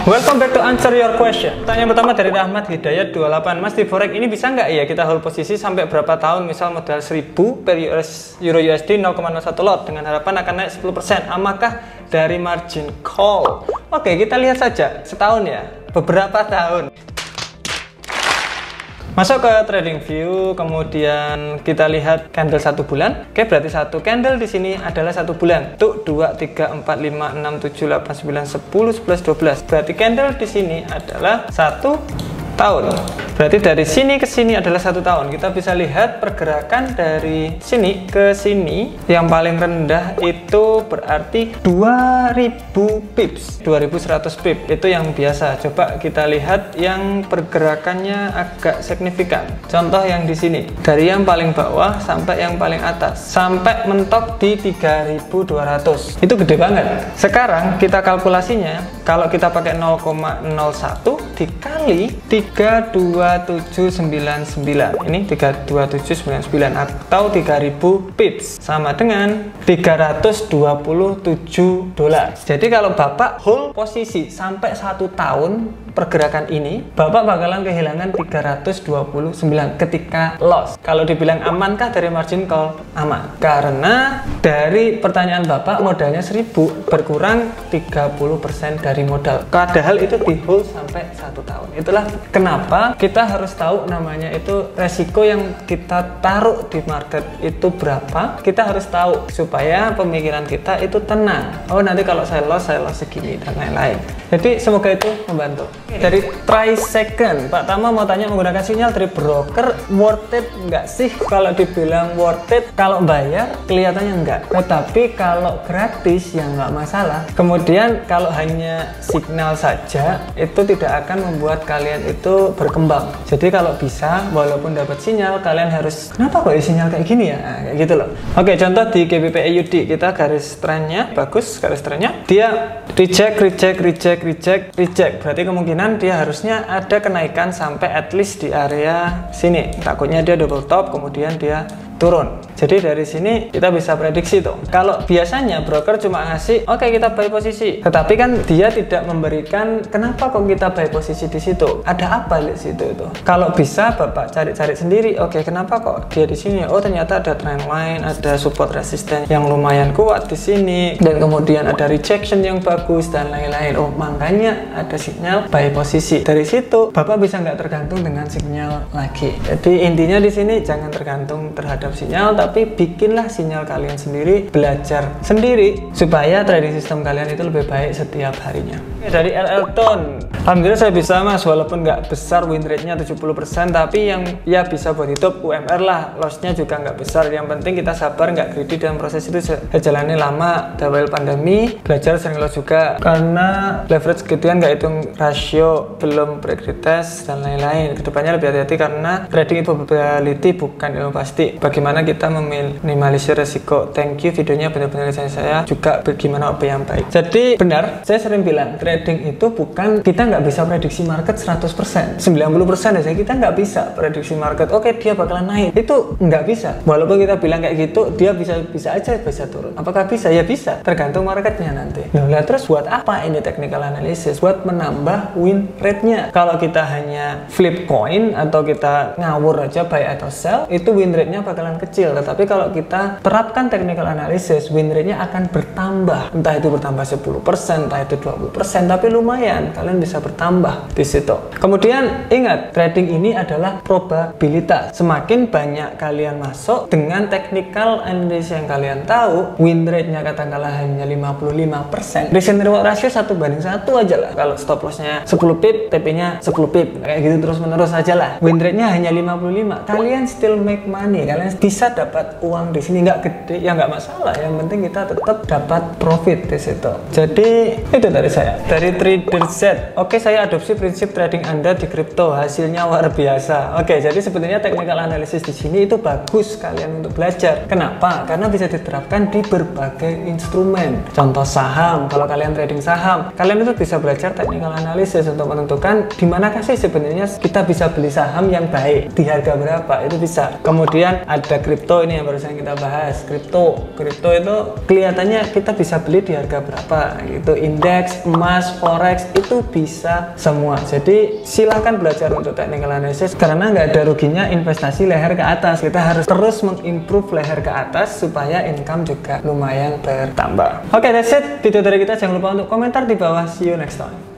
Welcome back to answer your question. Pertanyaan pertama dari Rahmat Hidayat 28. Mas, di forex ini bisa nggak ya kita hold posisi sampai berapa tahun? Misal modal 1000 per Euro USD 0,01 lot dengan harapan akan naik 10%. Amakah dari margin call? Oke, kita lihat saja setahun ya, beberapa tahun. Masuk ke trading view, kemudian kita lihat candle 1 bulan. Oke, berarti satu candle di sini adalah 1 bulan. Tuh 2, 3, 4, 5, 6, 7, 8, 9, 10, 11, 12. Berarti candle di sini adalah 1 tahun. Berarti dari sini ke sini adalah 1 tahun. Kita bisa lihat pergerakan dari sini ke sini. Yang paling rendah itu berarti 2000 pips, 2100 pips. Itu yang biasa. Coba kita lihat yang pergerakannya agak signifikan. Contoh yang di sini, dari yang paling bawah sampai yang paling atas, sampai mentok di 3200. Itu gede banget. Sekarang kita kalkulasinya, kalau kita pakai 0,01 dikali 32799, ini 32799 atau 3000 pips sama dengan 327 dolar. Jadi kalau Bapak hold posisi sampai 1 tahun pergerakan ini, Bapak bakalan kehilangan 329 ketika loss. Kalau dibilang amankah dari margin call? Aman. Karena dari pertanyaan Bapak modalnya 1000 berkurang 30% dari modal. Padahal itu di hold sampai 1 tahun. Itulah kenapa kita harus tahu namanya itu resiko yang kita taruh di market itu berapa. Kita harus tahu supaya pemikiran kita itu tenang. Oh, nanti kalau saya loss segini dan lain-lain. Jadi semoga itu membantu. Dari try second, Pak Tama mau tanya, menggunakan sinyal dari broker worth it nggak sih? Kalau dibilang worth it, kalau bayar kelihatannya enggak. Tetapi kalau gratis ya nggak masalah. Kemudian kalau hanya signal saja itu tidak akan membuat kalian itu berkembang. Jadi kalau bisa, walaupun dapat sinyal, kalian harus, kenapa kok sinyal kayak gini ya? Nah, kayak gitu loh. Oke, contoh di GBP AUD, kita garis trennya bagus, garis trennya dia reject. Berarti kemungkinan dia harusnya ada kenaikan sampai at least di area sini. Takutnya dia double top, kemudian dia turun. Jadi dari sini kita bisa prediksi tuh. Kalau biasanya broker cuma ngasih, oke, kita buy posisi. Tetapi kan dia tidak memberikan kenapa kok kita buy posisi di situ. Ada apa di situ itu? Kalau bisa Bapak cari-cari sendiri. Oke, kenapa kok dia di sini? Oh, ternyata ada trend line, ada support resisten yang lumayan kuat di sini, dan kemudian ada rejection yang bagus dan lain-lain. Oh, makanya ada sinyal buy posisi. Dari situ Bapak bisa nggak tergantung dengan sinyal lagi. Jadi intinya di sini jangan tergantung terhadap sinyal, tapi bikinlah sinyal kalian sendiri, belajar sendiri supaya trading sistem kalian itu lebih baik setiap harinya. Dari LL Tone, alhamdulillah saya bisa Mas, walaupun nggak besar win rate-nya 70%, tapi yang ya bisa buat hidup UMR lah, loss-nya juga nggak besar. Yang penting kita sabar, nggak greedy dalam proses itu. Jalannya lama, awal pandemi, belajar sering loss juga karena leverage gedean, nggak hitung rasio, belum break retest dan lain-lain. Kedepannya lebih hati-hati karena trading probability bukan ilmu pasti. Bagaimana kita meminimalisir resiko. Thank you, videonya benar-benar saya juga bagaimana OP yang baik. Jadi benar, saya sering bilang trading itu bukan, kita nggak bisa prediksi market 100%, 90% aja kita nggak bisa prediksi market. Oke, dia bakalan naik, itu nggak bisa. Walaupun kita bilang kayak gitu, dia bisa aja bisa turun. Apakah bisa? Ya bisa, tergantung marketnya nanti. Nah, terus buat apa ini technical analysis? Buat menambah win rate-nya. Kalau kita hanya flip coin atau kita ngawur aja buy atau sell, itu win rate-nya bakalan kecil. Tetapi kalau kita terapkan technical analysis, win rate-nya akan bertambah. Entah itu bertambah 10%, entah itu 20%, tapi lumayan kalian bisa bertambah di situ. Kemudian ingat, trading ini adalah probabilitas. Semakin banyak kalian masuk dengan technical analysis yang kalian tahu, win rate-nya katakanlah hanya 55%, risk and reward ratio 1:1 aja lah. Kalau stop loss-nya 10 pip, TP-nya 10 pip, kayak gitu terus-menerus aja lah. Win rate-nya hanya 55, kalian still make money, kalian bisa dapat uang di sini. Nggak gede ya nggak masalah, yang penting kita tetap dapat profit di situ. Jadi itu dari saya. Dari Trader Z, oke, saya adopsi prinsip trading Anda di kripto, hasilnya luar biasa. Oke, jadi sebenarnya technical analysis di sini itu bagus kalian untuk belajar. Kenapa? Karena bisa diterapkan di berbagai instrumen. Contoh saham, kalau kalian trading saham, kalian itu bisa belajar technical analysis untuk menentukan di manakah sih sebenarnya kita bisa beli saham yang baik, di harga berapa, itu bisa. Kemudian ada ada kripto ini yang barusan kita bahas. Kripto itu kelihatannya kita bisa beli di harga berapa gitu. Indeks, emas, forex itu bisa semua. Jadi silahkan belajar untuk technical analysis karena nggak ada ruginya investasi leher ke atas. Kita harus terus mengimprove leher ke atas supaya income juga lumayan bertambah. Oke, that's it video dari kita. Jangan lupa untuk komentar di bawah. See you next time.